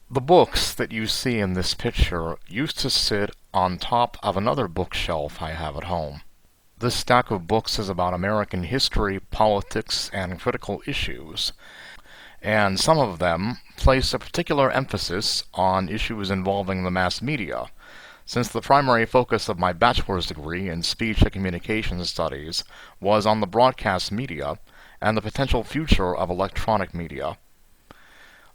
The books that you see in this picture used to sit on top of another bookshelf I have at home. This stack of books is about American history, politics, and critical issues, and some of them place a particular emphasis on issues involving the mass media, since the primary focus of my bachelor's degree in speech and communication studies was on the broadcast media and the potential future of electronic media.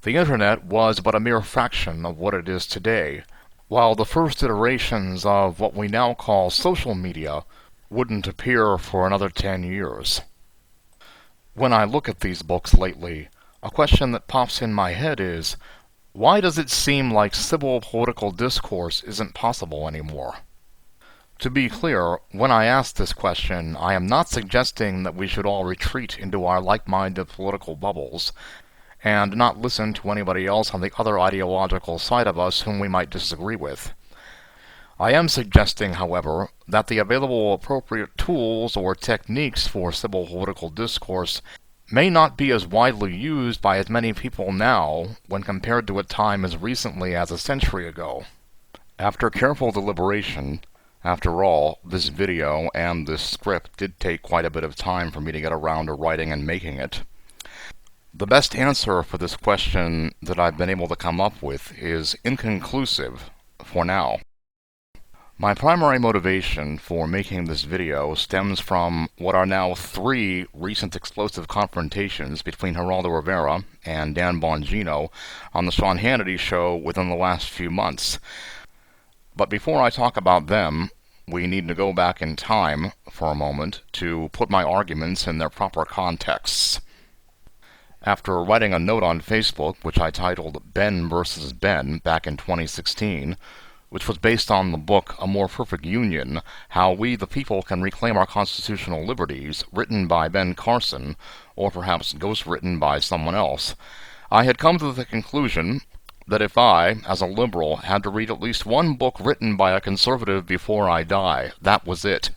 The Internet was but a mere fraction of what it is today, while the first iterations of what we now call social media wouldn't appear for another 10 years. When I look at these books lately, a question that pops in my head is, why does it seem like civil political discourse isn't possible anymore? To be clear, when I ask this question, I am not suggesting that we should all retreat into our like-minded political bubbles and not listen to anybody else on the other ideological side of us whom we might disagree with. I am suggesting, however, that the available appropriate tools or techniques for civil political discourse may not be as widely used by as many people now when compared to a time as recently as a century ago. After careful deliberation, after all, this video and this script did take quite a bit of time for me to get around to writing and making it. The best answer for this question that I've been able to come up with is inconclusive for now. My primary motivation for making this video stems from what are now 3 recent explosive confrontations between Geraldo Rivera and Dan Bongino on the Sean Hannity show within the last few months. But before I talk about them, we need to go back in time for a moment to put my arguments in their proper contexts. After writing a note on Facebook, which I titled Ben vs. Ben back in 2016, which was based on the book A More Perfect Union, How We the People Can Reclaim Our Constitutional Liberties, written by Ben Carson, or perhaps ghostwritten by someone else, I had come to the conclusion that if I, as a liberal, had to read at least one book written by a conservative before I die, that was it.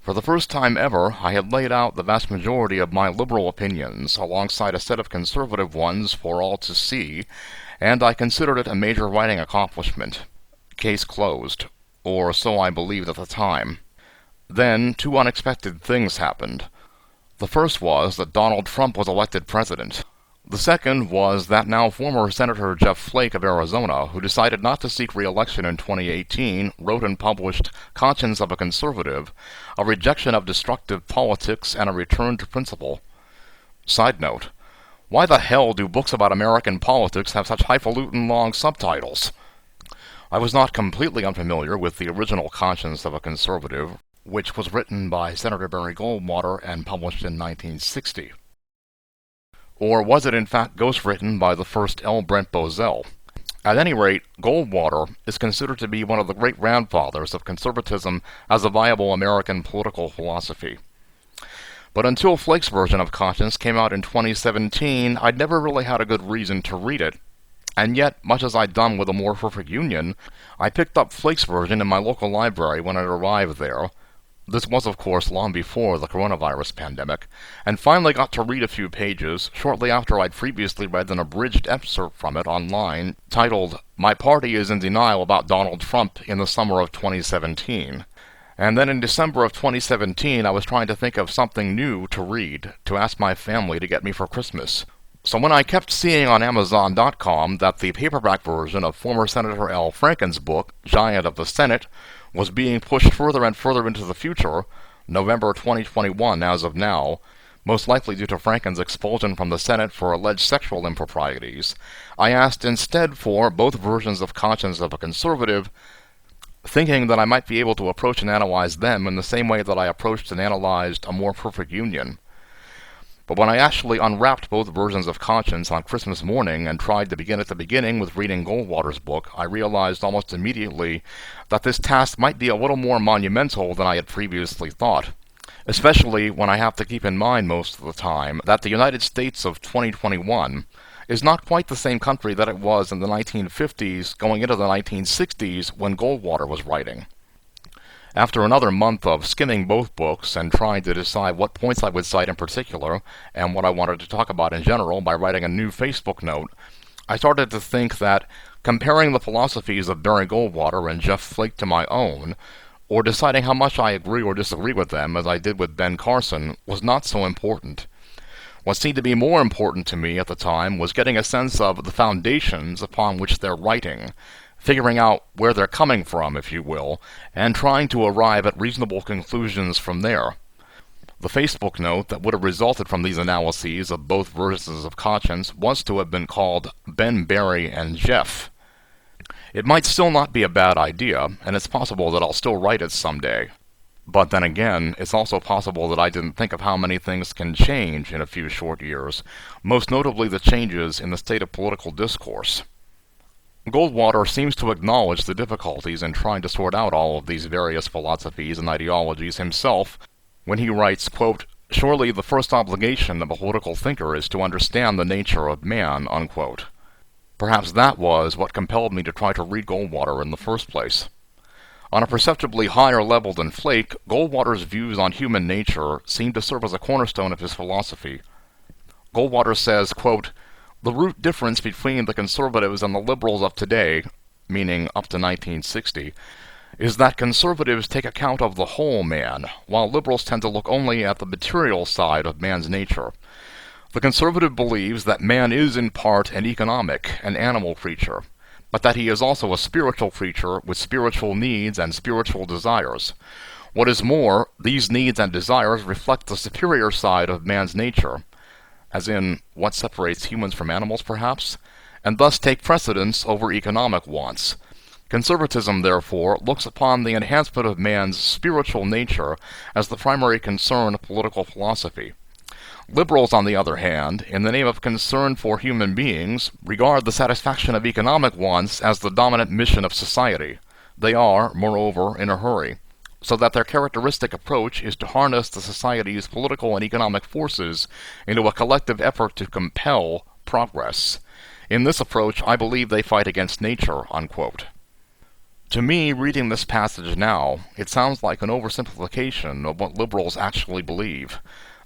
For the first time ever, I had laid out the vast majority of my liberal opinions alongside a set of conservative ones for all to see, and I considered it a major writing accomplishment. Case closed, or so I believed at the time. Then 2 unexpected things happened. The first was that Donald Trump was elected president. The second was that now former Senator Jeff Flake of Arizona, who decided not to seek re-election in 2018, wrote and published Conscience of a Conservative, a rejection of destructive politics and a return to principle. Side note, why the hell do books about American politics have such highfalutin long subtitles? I was not completely unfamiliar with the original Conscience of a Conservative, which was written by Senator Barry Goldwater and published in 1960. Or was it in fact ghostwritten by the first L. Brent Bozell? At any rate, Goldwater is considered to be one of the great grandfathers of conservatism as a viable American political philosophy. But until Flake's version of Conscience came out in 2017, I'd never really had a good reason to read it. And yet, much as I'd done with A More Perfect Union, I picked up Flake's version in my local library when it arrived there. This was, of course, long before the coronavirus pandemic, and finally got to read a few pages shortly after I'd previously read an abridged excerpt from it online titled, My Party is in Denial About Donald Trump in the Summer of 2017. And then in December of 2017, I was trying to think of something new to read, to ask my family to get me for Christmas. So when I kept seeing on Amazon.com that the paperback version of former Senator Al Franken's book, Giant of the Senate, was being pushed further and further into the future, November 2021 as of now, most likely due to Franken's expulsion from the Senate for alleged sexual improprieties, I asked instead for both versions of Conscience of a Conservative, thinking that I might be able to approach and analyze them in the same way that I approached and analyzed A More Perfect Union. But when I actually unwrapped both versions of Conscience on Christmas morning and tried to begin at the beginning with reading Goldwater's book, I realized almost immediately that this task might be a little more monumental than I had previously thought, especially when I have to keep in mind most of the time that the United States of 2021 is not quite the same country that it was in the 1950s going into the 1960s when Goldwater was writing. After another month of skimming both books and trying to decide what points I would cite in particular and what I wanted to talk about in general by writing a new Facebook note, I started to think that comparing the philosophies of Barry Goldwater and Jeff Flake to my own, or deciding how much I agree or disagree with them, as I did with Ben Carson, was not so important. What seemed to be more important to me at the time was getting a sense of the foundations upon which they're writing, figuring out where they're coming from, if you will, and trying to arrive at reasonable conclusions from there. The Facebook note that would have resulted from these analyses of both versions of conscience was to have been called Ben, Barry, and Jeff. It might still not be a bad idea, and it's possible that I'll still write it someday. But then again, it's also possible that I didn't think of how many things can change in a few short years, most notably the changes in the state of political discourse. Goldwater seems to acknowledge the difficulties in trying to sort out all of these various philosophies and ideologies himself when he writes, quote, "Surely the first obligation of a political thinker is to understand the nature of man," unquote. Perhaps that was what compelled me to try to read Goldwater in the first place. On a perceptibly higher level than Flake, Goldwater's views on human nature seem to serve as a cornerstone of his philosophy. Goldwater says, quote, "The root difference between the conservatives and the liberals of today," meaning up to 1960, "is that conservatives take account of the whole man, while liberals tend to look only at the material side of man's nature. The conservative believes that man is in part an economic, an animal creature, but that he is also a spiritual creature with spiritual needs and spiritual desires. What is more, these needs and desires reflect the superior side of man's nature, as in what separates humans from animals, perhaps, and thus take precedence over economic wants. Conservatism, therefore, looks upon the enhancement of man's spiritual nature as the primary concern of political philosophy. Liberals, on the other hand, in the name of concern for human beings, regard the satisfaction of economic wants as the dominant mission of society. They are, moreover, in a hurry, so that their characteristic approach is to harness the society's political and economic forces into a collective effort to compel progress. In this approach, I believe they fight against nature," unquote. To me, reading this passage now, it sounds like an oversimplification of what liberals actually believe.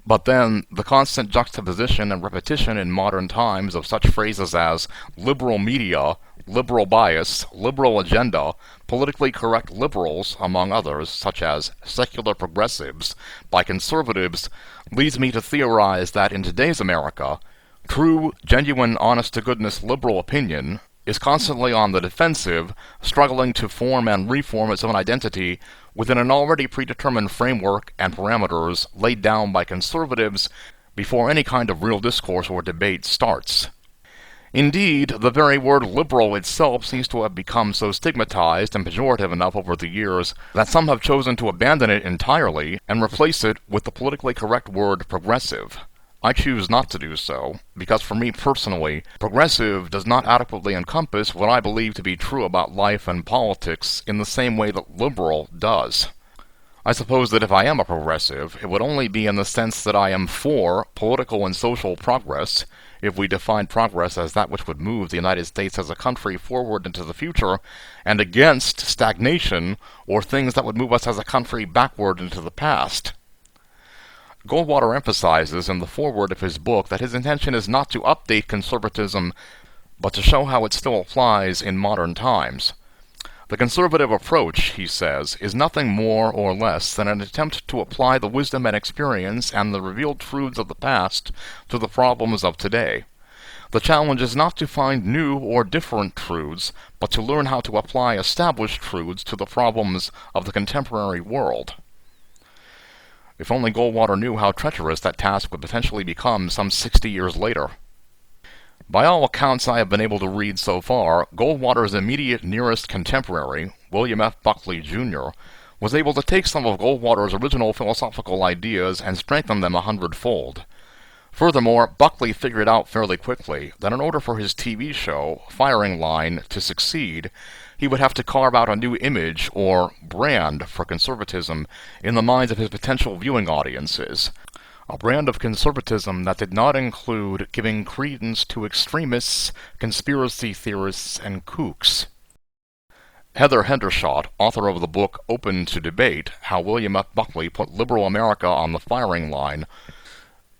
But then, the constant juxtaposition and repetition in modern times of such phrases as liberal media, liberal bias, liberal agenda, politically correct liberals, among others, such as secular progressives, by conservatives, leads me to theorize that in today's America, true, genuine, honest-to-goodness liberal opinion is constantly on the defensive, struggling to form and reform its own identity within an already predetermined framework and parameters laid down by conservatives before any kind of real discourse or debate starts. Indeed, the very word liberal itself seems to have become so stigmatized and pejorative enough over the years that some have chosen to abandon it entirely and replace it with the politically correct word progressive. I choose not to do so, because for me personally, progressive does not adequately encompass what I believe to be true about life and politics in the same way that liberal does. I suppose that if I am a progressive, it would only be in the sense that I am for political and social progress, if we define progress as that which would move the United States as a country forward into the future, and against stagnation, or things that would move us as a country backward into the past. Goldwater emphasizes in the foreword of his book that his intention is not to update conservatism, but to show how it still applies in modern times. The conservative approach, he says, is nothing more or less than an attempt to apply the wisdom and experience and the revealed truths of the past to the problems of today. The challenge is not to find new or different truths, but to learn how to apply established truths to the problems of the contemporary world. If only Goldwater knew how treacherous that task would potentially become some 60 years later. By all accounts I have been able to read so far, Goldwater's immediate nearest contemporary, William F. Buckley, Jr., was able to take some of Goldwater's original philosophical ideas and strengthen them 100-fold. Furthermore, Buckley figured out fairly quickly that in order for his TV show, Firing Line, to succeed, he would have to carve out a new image or brand for conservatism in the minds of his potential viewing audiences. A brand of conservatism that did not include giving credence to extremists, conspiracy theorists, and kooks. Heather Hendershot, author of the book Open to Debate, How William F. Buckley Put Liberal America on the Firing Line,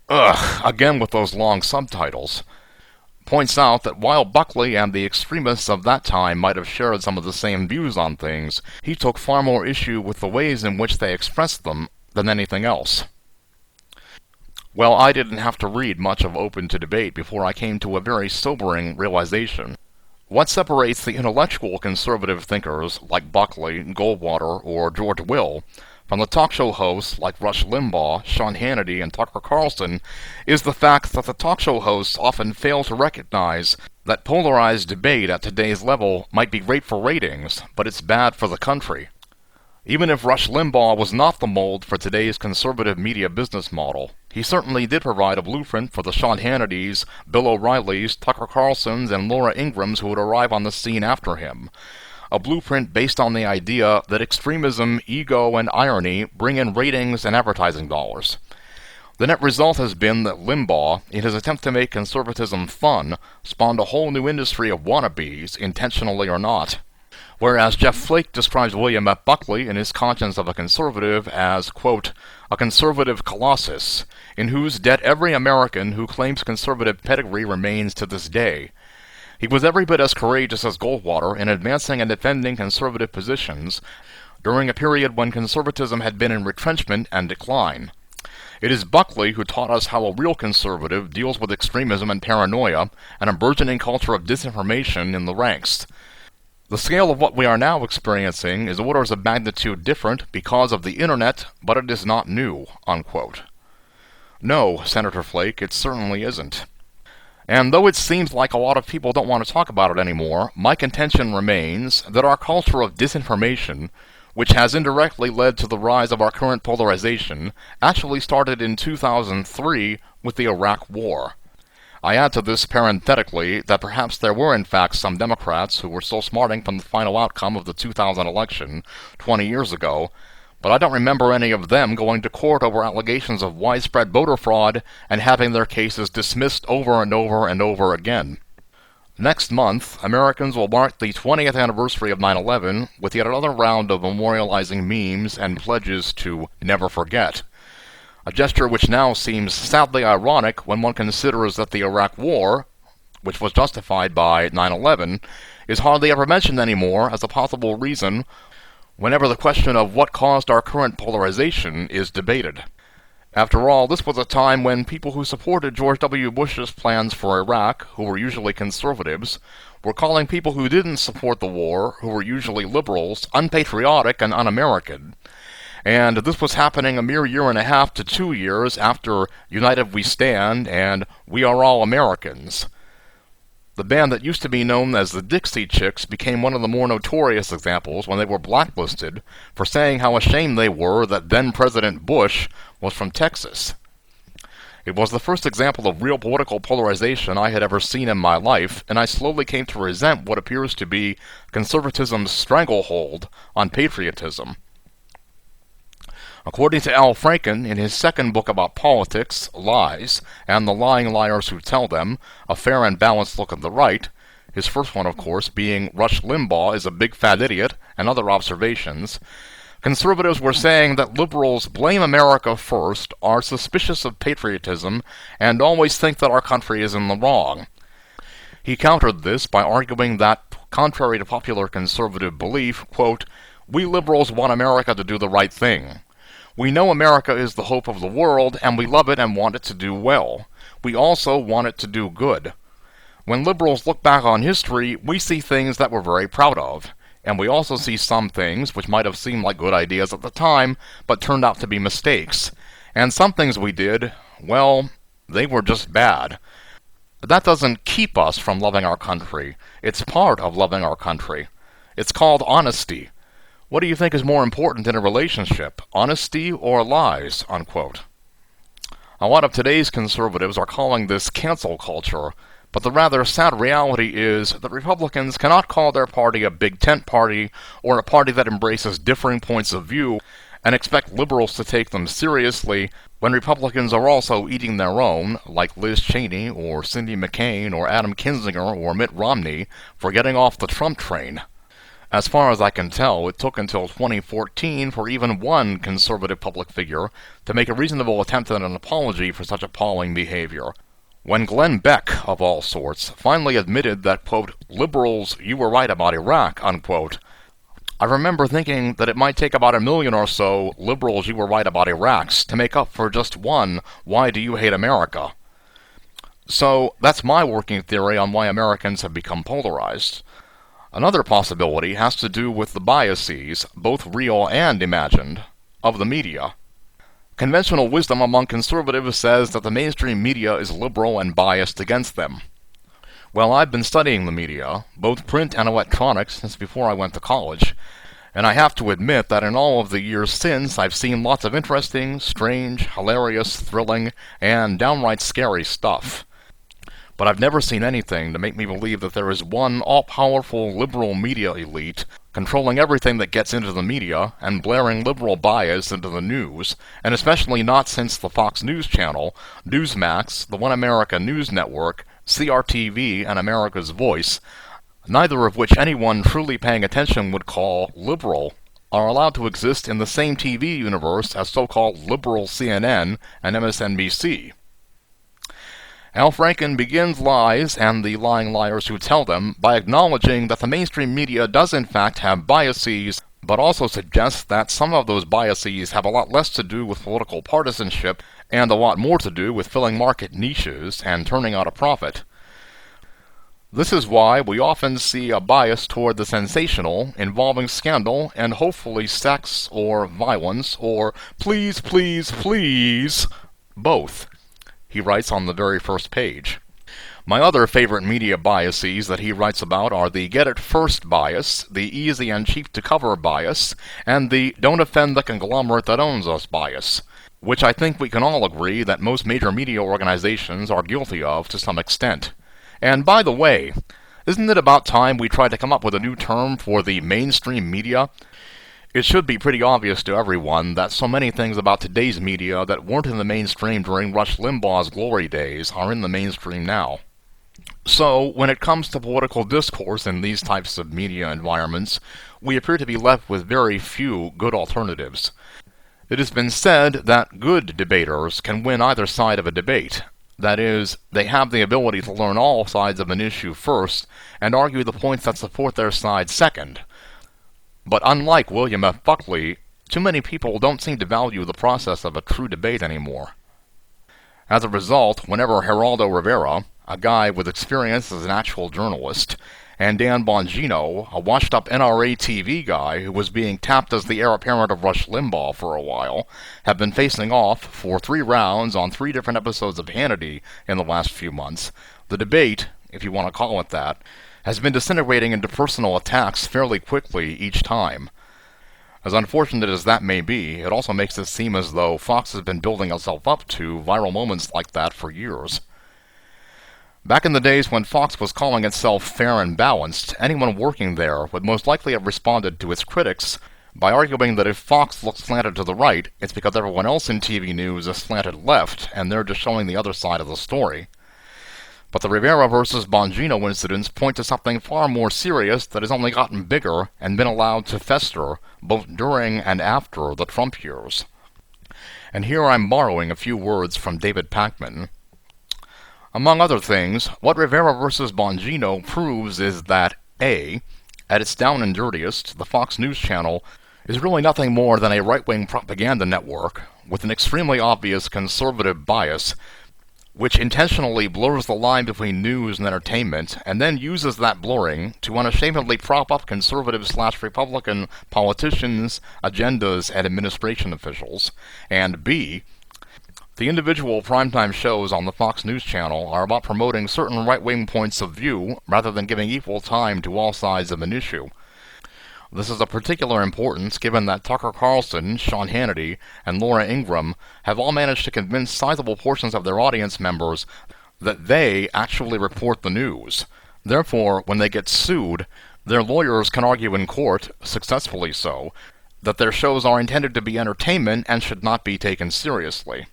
again with those long subtitles, points out that while Buckley and the extremists of that time might have shared some of the same views on things, he took far more issue with the ways in which they expressed them than anything else. Well, I didn't have to read much of Open to Debate before I came to a very sobering realization. What separates the intellectual conservative thinkers like Buckley, Goldwater, or George Will from the talk show hosts like Rush Limbaugh, Sean Hannity, and Tucker Carlson is the fact that the talk show hosts often fail to recognize that polarized debate at today's level might be great for ratings, but it's bad for the country. Even if Rush Limbaugh was not the mold for today's conservative media business model, he certainly did provide a blueprint for the Sean Hannitys, Bill O'Reillys, Tucker Carlsons, and Laura Ingrams who would arrive on the scene after him. A blueprint based on the idea that extremism, ego, and irony bring in ratings and advertising dollars. The net result has been that Limbaugh, in his attempt to make conservatism fun, spawned a whole new industry of wannabes, intentionally or not. Whereas Jeff Flake describes William F. Buckley in his Conscience of a Conservative as, quote, a conservative colossus, in whose debt every American who claims conservative pedigree remains to this day. He was every bit as courageous as Goldwater in advancing and defending conservative positions during a period when conservatism had been in retrenchment and decline. It is Buckley who taught us how a real conservative deals with extremism and paranoia and a burgeoning culture of disinformation in the ranks. The scale of what we are now experiencing is orders of magnitude different because of the internet, but it is not new, unquote. No, Senator Flake, it certainly isn't. And though it seems like a lot of people don't want to talk about it anymore, my contention remains that our culture of disinformation, which has indirectly led to the rise of our current polarization, actually started in 2003 with the Iraq War. I add to this parenthetically that perhaps there were in fact some Democrats who were still smarting from the final outcome of the 2000 election 20 years ago, but I don't remember any of them going to court over allegations of widespread voter fraud and having their cases dismissed over and over and over again. Next month, Americans will mark the 20th anniversary of 9/11 with yet another round of memorializing memes and pledges to never forget. A gesture which now seems sadly ironic when one considers that the Iraq War, which was justified by 9/11, is hardly ever mentioned anymore as a possible reason whenever the question of what caused our current polarization is debated. After all, this was a time when people who supported George W. Bush's plans for Iraq, who were usually conservatives, were calling people who didn't support the war, who were usually liberals, unpatriotic and un-American. And this was happening a mere year and a half to 2 years after United We Stand and We Are All Americans. The band that used to be known as the Dixie Chicks became one of the more notorious examples when they were blacklisted for saying how ashamed they were that then-President Bush was from Texas. It was the first example of real political polarization I had ever seen in my life, and I slowly came to resent what appears to be conservatism's stranglehold on patriotism. According to Al Franken, in his second book about politics, Lies, and the Lying Liars Who Tell Them, A Fair and Balanced Look at the Right, his first one, of course, being Rush Limbaugh is a big fat idiot, and other observations, conservatives were saying that liberals blame America first, are suspicious of patriotism, and always think that our country is in the wrong. He countered this by arguing that, contrary to popular conservative belief, quote, we liberals want America to do the right thing. We know America is the hope of the world, and we love it and want it to do well. We also want it to do good. When liberals look back on history, we see things that we're very proud of, and we also see some things which might have seemed like good ideas at the time, but turned out to be mistakes. And some things we did, well, they were just bad. But that doesn't keep us from loving our country. It's part of loving our country. It's called honesty. What do you think is more important in a relationship, honesty or lies, unquote? A lot of today's conservatives are calling this cancel culture, but the rather sad reality is that Republicans cannot call their party a big tent party or a party that embraces differing points of view and expect liberals to take them seriously when Republicans are also eating their own, like Liz Cheney or Cindy McCain or Adam Kinzinger or Mitt Romney, for getting off the Trump train. As far as I can tell, it took until 2014 for even one conservative public figure to make a reasonable attempt at an apology for such appalling behavior. When Glenn Beck, of all sorts, finally admitted that, quote, liberals, you were right about Iraq, unquote, I remember thinking that it might take about 1 million or so liberals you were right about Iraqs to make up for just one why do you hate America. So that's my working theory on why Americans have become polarized. Another possibility has to do with the biases, both real and imagined, of the media. Conventional wisdom among conservatives says that the mainstream media is liberal and biased against them. Well, I've been studying the media, both print and electronic, since before I went to college, and I have to admit that in all of the years since, I've seen lots of interesting, strange, hilarious, thrilling, and downright scary stuff. But I've never seen anything to make me believe that there is one all-powerful liberal media elite controlling everything that gets into the media and blaring liberal bias into the news, and especially not since the Fox News Channel, Newsmax, the One America News Network, CRTV, and America's Voice, neither of which anyone truly paying attention would call liberal, are allowed to exist in the same TV universe as so-called liberal CNN and MSNBC. Al Franken begins Lies and the Lying Liars Who Tell Them by acknowledging that the mainstream media does in fact have biases, but also suggests that some of those biases have a lot less to do with political partisanship and a lot more to do with filling market niches and turning out a profit. This is why we often see a bias toward the sensational, involving scandal and hopefully sex or violence or please, please, please, both, he writes on the very first page. My other favorite media biases that he writes about are the get it first bias, the easy and cheap to cover bias, and the don't offend the conglomerate that owns us bias, which I think we can all agree that most major media organizations are guilty of to some extent. And by the way, isn't it about time we tried to come up with a new term for the mainstream media? It should be pretty obvious to everyone that so many things about today's media that weren't in the mainstream during Rush Limbaugh's glory days are in the mainstream now. So, when it comes to political discourse in these types of media environments, we appear to be left with very few good alternatives. It has been said that good debaters can win either side of a debate. That is, they have the ability to learn all sides of an issue first and argue the points that support their side second. But unlike William F. Buckley, too many people don't seem to value the process of a true debate anymore. As a result, whenever Geraldo Rivera, a guy with experience as an actual journalist, and Dan Bongino, a washed-up NRA TV guy who was being tapped as the heir apparent of Rush Limbaugh for a while, have been facing off for 3 rounds on 3 different episodes of Hannity in the last few months, the debate, if you want to call it that, has been disintegrating into personal attacks fairly quickly each time. As unfortunate as that may be, it also makes it seem as though Fox has been building itself up to viral moments like that for years. Back in the days when Fox was calling itself fair and balanced, anyone working there would most likely have responded to its critics by arguing that if Fox looks slanted to the right, it's because everyone else in TV news is slanted left, and they're just showing the other side of the story. But the Rivera versus Bongino incidents point to something far more serious that has only gotten bigger and been allowed to fester both during and after the Trump years. And here I'm borrowing a few words from David Pakman. Among other things, what Rivera versus Bongino proves is that A, at its down and dirtiest, the Fox News Channel is really nothing more than a right-wing propaganda network with an extremely obvious conservative bias which intentionally blurs the line between news and entertainment, and then uses that blurring to unashamedly prop up conservative/Republican politicians, agendas, and administration officials. And B, the individual primetime shows on the Fox News Channel are about promoting certain right-wing points of view rather than giving equal time to all sides of an issue. This is of particular importance given that Tucker Carlson, Sean Hannity, and Laura Ingraham have all managed to convince sizable portions of their audience members that they actually report the news. Therefore, when they get sued, their lawyers can argue in court, successfully so, that their shows are intended to be entertainment and should not be taken seriously.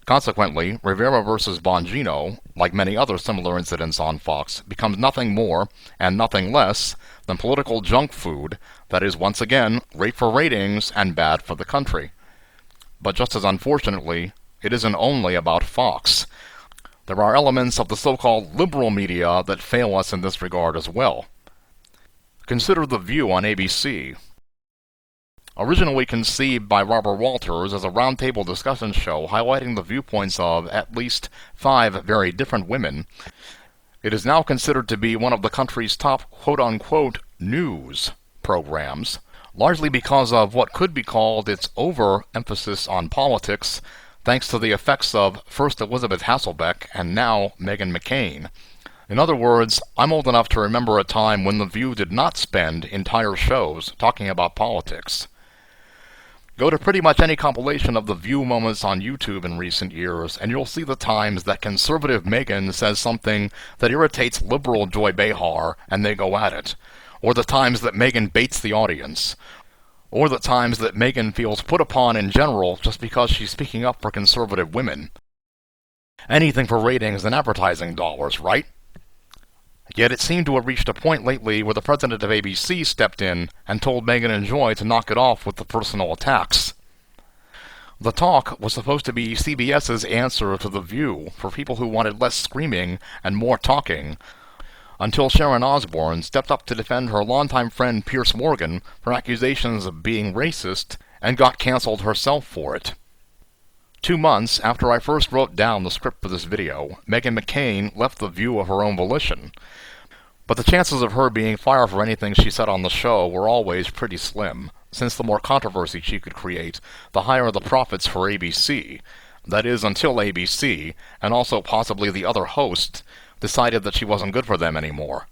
Consequently, Rivera versus Bongino, like many other similar incidents on Fox, becomes nothing more and nothing less than political junk food that is once again great for ratings and bad for the country. But just as unfortunately, it isn't only about Fox. There are elements of the so-called liberal media that fail us in this regard as well. Consider The View on ABC. Originally conceived by Robert Walters as a roundtable discussion show highlighting the viewpoints of at least 5 very different women, it is now considered to be one of the country's top quote-unquote news programs, largely because of what could be called its over-emphasis on politics, thanks to the effects of first Elizabeth Hasselbeck and now Meghan McCain. In other words, I'm old enough to remember a time when The View did not spend entire shows talking about politics. Go to pretty much any compilation of The View moments on YouTube in recent years, and you'll see the times that conservative Meghan says something that irritates liberal Joy Behar, and they go at it. Or the times that Meghan baits the audience. Or the times that Meghan feels put upon in general just because she's speaking up for conservative women. Anything for ratings and advertising dollars, right? Yet it seemed to have reached a point lately where the president of ABC stepped in and told Meghan and Joy to knock it off with the personal attacks. The Talk was supposed to be CBS's answer to The View for people who wanted less screaming and more talking, until Sharon Osbourne stepped up to defend her longtime friend Piers Morgan for accusations of being racist and got cancelled herself for it. 2 months after I first wrote down the script for this video, Meghan McCain left The View of her own volition. But the chances of her being fired for anything she said on the show were always pretty slim, since the more controversy she could create, the higher the profits for ABC. That is, until ABC, and also possibly the other host, decided that she wasn't good for them anymore.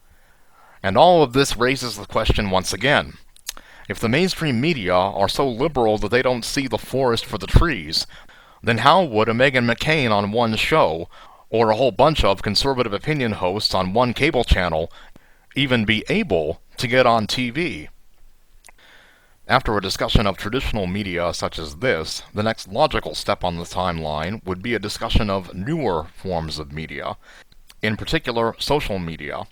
And all of this raises the question once again. If the mainstream media are so liberal that they don't see the forest for the trees, then how would a Meghan McCain on one show, or a whole bunch of conservative opinion hosts on one cable channel, even be able to get on TV? After a discussion of traditional media such as this, the next logical step on the timeline would be a discussion of newer forms of media, in particular social media.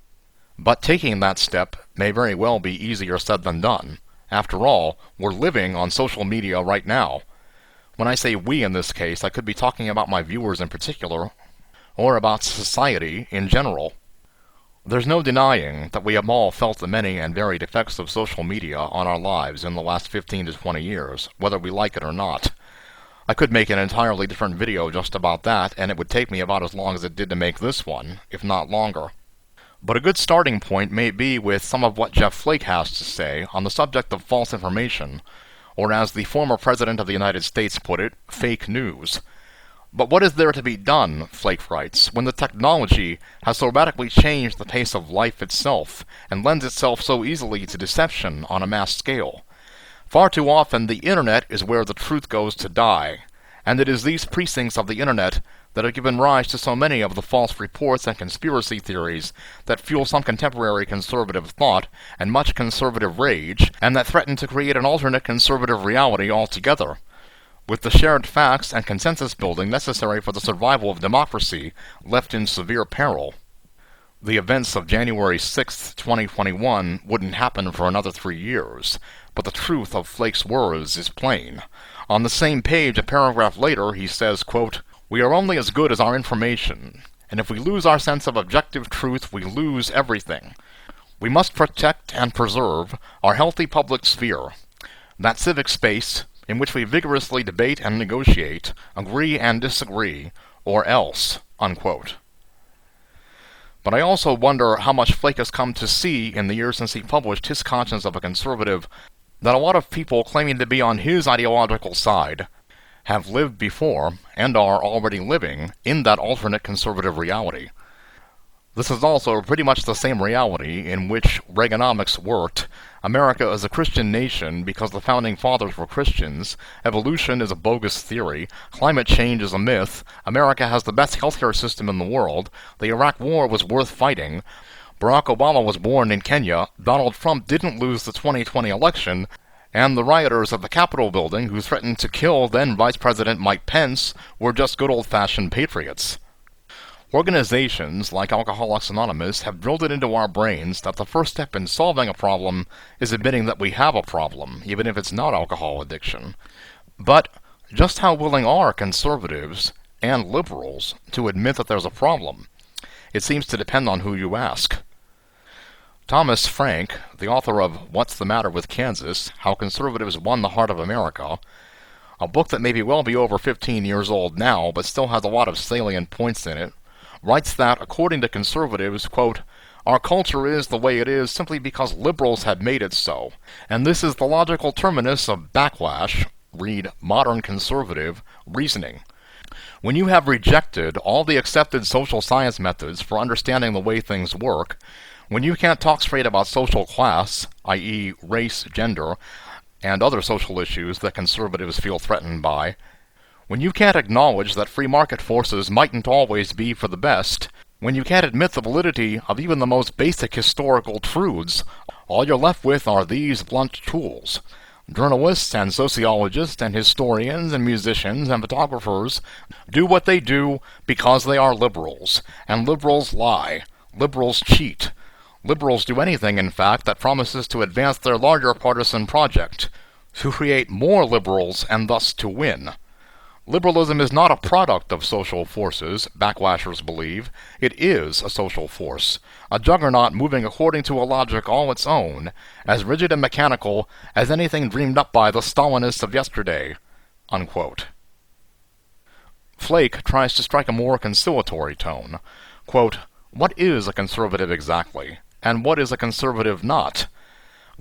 But taking that step may very well be easier said than done. After all, we're living on social media right now. When I say we in this case, I could be talking about my viewers in particular, or about society in general. There's no denying that we have all felt the many and varied effects of social media on our lives in the last 15 to 20 years, whether we like it or not. I could make an entirely different video just about that, and it would take me about as long as it did to make this one, if not longer. But a good starting point may be with some of what Jeff Flake has to say on the subject of false information, or as the former President of the United States put it, fake news. But what is there to be done, Flake writes, when the technology has so radically changed the pace of life itself, and lends itself so easily to deception on a mass scale? Far too often the Internet is where the truth goes to die, and it is these precincts of the Internet that have given rise to so many of the false reports and conspiracy theories that fuel some contemporary conservative thought and much conservative rage, and that threaten to create an alternate conservative reality altogether, with the shared facts and consensus building necessary for the survival of democracy left in severe peril. The events of January 6, 2021 wouldn't happen for another 3 years, but the truth of Flake's words is plain. On the same page, a paragraph later, he says, quote, "We are only as good as our information, and if we lose our sense of objective truth, we lose everything. We must protect and preserve our healthy public sphere, that civic space in which we vigorously debate and negotiate, agree and disagree, or else," unquote. But I also wonder how much Flake has come to see in the years since he published his Conscience of a Conservative that a lot of people claiming to be on his ideological side have lived before and are already living in that alternate conservative reality. This is also pretty much the same reality in which Reaganomics worked. America is a Christian nation because the founding fathers were Christians. Evolution is a bogus theory. Climate change is a myth. America has the best healthcare system in the world. The Iraq War was worth fighting. Barack Obama was born in Kenya. Donald Trump didn't lose the 2020 election. And the rioters at the Capitol building who threatened to kill then Vice President Mike Pence were just good old-fashioned patriots. Organizations like Alcoholics Anonymous have drilled it into our brains that the first step in solving a problem is admitting that we have a problem, even if it's not alcohol addiction. But just how willing are conservatives and liberals to admit that there's a problem. It seems to depend on who you ask. Thomas Frank, the author of What's the Matter with Kansas? How Conservatives Won the Heart of America, a book that may well be over 15 years old now, but still has a lot of salient points in it, writes that, according to conservatives, quote, "Our culture is the way it is simply because liberals have made it so, and this is the logical terminus of backlash, read modern conservative, reasoning. When you have rejected all the accepted social science methods for understanding the way things work, when you can't talk straight about social class, i.e. race, gender, and other social issues that conservatives feel threatened by, when you can't acknowledge that free market forces mightn't always be for the best, when you can't admit the validity of even the most basic historical truths, all you're left with are these blunt tools. Journalists and sociologists and historians and musicians and photographers do what they do because they are liberals, and liberals lie. Liberals cheat. Liberals do anything, in fact, that promises to advance their larger partisan project, to create more liberals and thus to win. Liberalism is not a product of social forces, backlashers believe. It is a social force, a juggernaut moving according to a logic all its own, as rigid and mechanical as anything dreamed up by the Stalinists of yesterday." Unquote. Flake tries to strike a more conciliatory tone. Quote, "What is a conservative exactly? And what is a conservative not?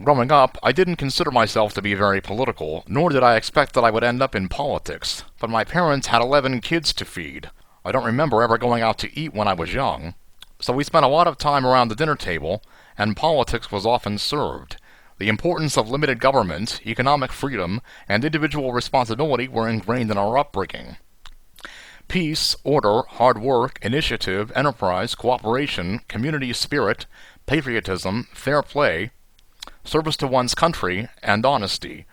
Growing up, I didn't consider myself to be very political, nor did I expect that I would end up in politics, but my parents had 11 kids to feed. I don't remember ever going out to eat when I was young. So we spent a lot of time around the dinner table, and politics was often served. The importance of limited government, economic freedom, and individual responsibility were ingrained in our upbringing. Peace, order, hard work, initiative, enterprise, cooperation, community spirit, patriotism, fair play, service to one's country, and honesty.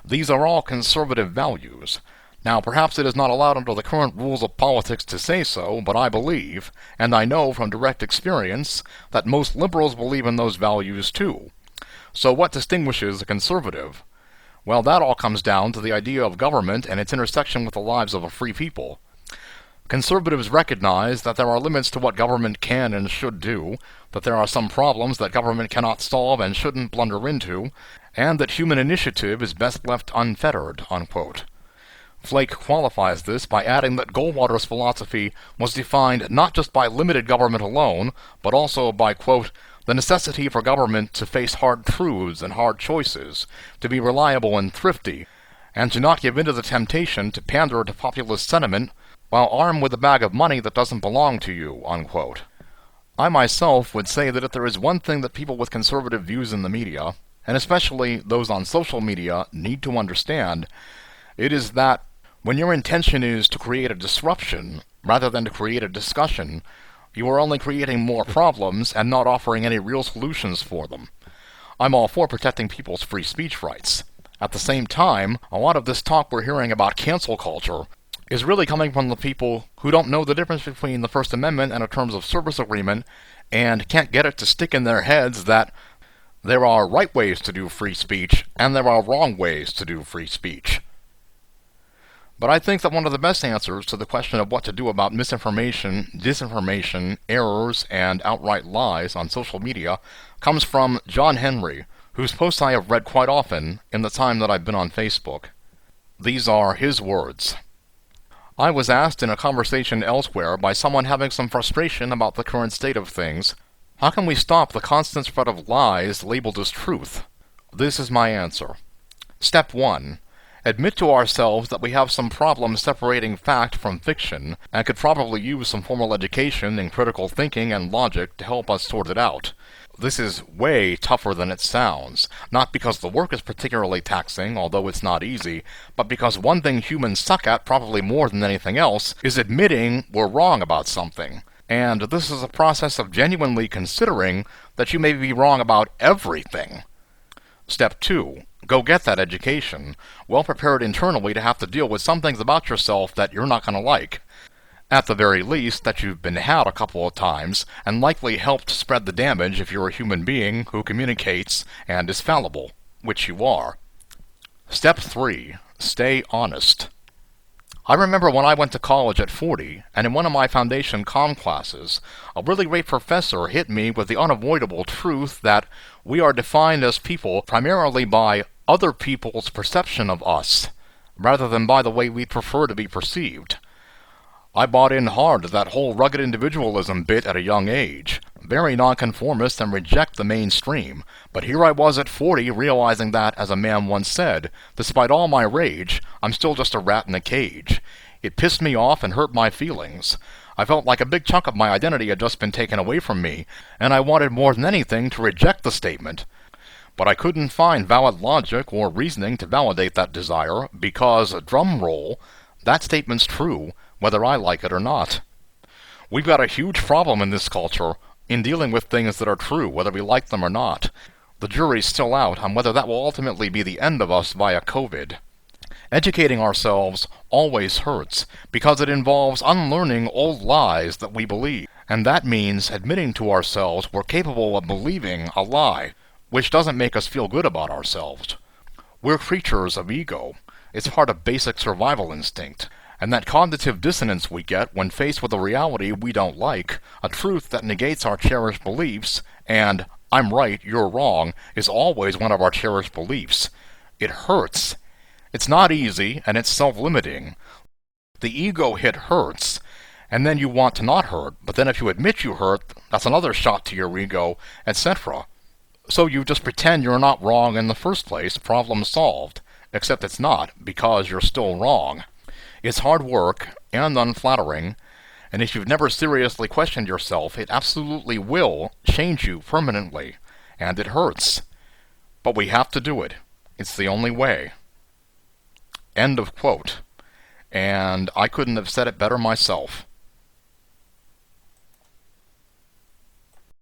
These are all conservative values. Now, perhaps it is not allowed under the current rules of politics to say so, but I believe, and I know from direct experience, that most liberals believe in those values too. So what distinguishes a conservative? Well, that all comes down to the idea of government and its intersection with the lives of a free people. Conservatives recognize that there are limits to what government can and should do, that there are some problems that government cannot solve and shouldn't blunder into, and that human initiative is best left unfettered." Unquote. Flake qualifies this by adding that Goldwater's philosophy was defined not just by limited government alone, but also by, quote, "the necessity for government to face hard truths and hard choices, to be reliable and thrifty, and to not give in to the temptation to pander to populist sentiment while armed with a bag of money that doesn't belong to you." Unquote. I myself would say that if there is one thing that people with conservative views in the media, and especially those on social media, need to understand, it is that when your intention is to create a disruption rather than to create a discussion, you are only creating more problems and not offering any real solutions for them. I'm all for protecting people's free speech rights. At the same time, a lot of this talk we're hearing about cancel culture is really coming from the people who don't know the difference between the First Amendment and a Terms of Service agreement and can't get it to stick in their heads that there are right ways to do free speech and there are wrong ways to do free speech. But I think that one of the best answers to the question of what to do about misinformation, disinformation, errors, and outright lies on social media comes from John Henry, whose posts I have read quite often in the time that I've been on Facebook. These are his words. I was asked in a conversation elsewhere by someone having some frustration about the current state of things, how can we stop the constant spread of lies labeled as truth? This is my answer. Step 1. Admit to ourselves that we have some problem separating fact from fiction, and could probably use some formal education in critical thinking and logic to help us sort it out. This is way tougher than it sounds, not because the work is particularly taxing, although it's not easy, but because one thing humans suck at probably more than anything else is admitting we're wrong about something. And this is a process of genuinely considering that you may be wrong about everything. Step 2. Go get that education, well prepared internally to have to deal with some things about yourself that you're not going to like. At the very least, that you've been had a couple of times, and likely helped spread the damage if you're a human being who communicates and is fallible, which you are. Step 3. Stay honest. I remember when I went to college at 40, and in one of my foundation comm classes, a really great professor hit me with the unavoidable truth that we are defined as people primarily by other people's perception of us, rather than by the way we prefer to be perceived. I bought in hard to that whole rugged individualism bit at a young age, very nonconformist and reject the mainstream, but here I was at 40 realizing that, as a man once said, despite all my rage, I'm still just a rat in a cage. It pissed me off and hurt my feelings. I felt like a big chunk of my identity had just been taken away from me, and I wanted more than anything to reject the statement. But I couldn't find valid logic or reasoning to validate that desire, because, drum roll, that statement's true, whether I like it or not. We've got a huge problem in this culture in dealing with things that are true, whether we like them or not. The jury's still out on whether that will ultimately be the end of us via COVID. Educating ourselves always hurts, because it involves unlearning old lies that we believe, and that means admitting to ourselves we're capable of believing a lie, which doesn't make us feel good about ourselves. We're creatures of ego. It's part of basic survival instinct. And that cognitive dissonance we get when faced with a reality we don't like, a truth that negates our cherished beliefs, and I'm right, you're wrong, is always one of our cherished beliefs. It hurts. It's not easy, and it's self-limiting. The ego hit hurts, and then you want to not hurt, but then if you admit you hurt, that's another shot to your ego, etc. So you just pretend you're not wrong in the first place, problem solved. Except it's not, because you're still wrong. It's hard work, and unflattering, and if you've never seriously questioned yourself, it absolutely will change you permanently, and it hurts. But we have to do it. It's the only way. End of quote. And I couldn't have said it better myself.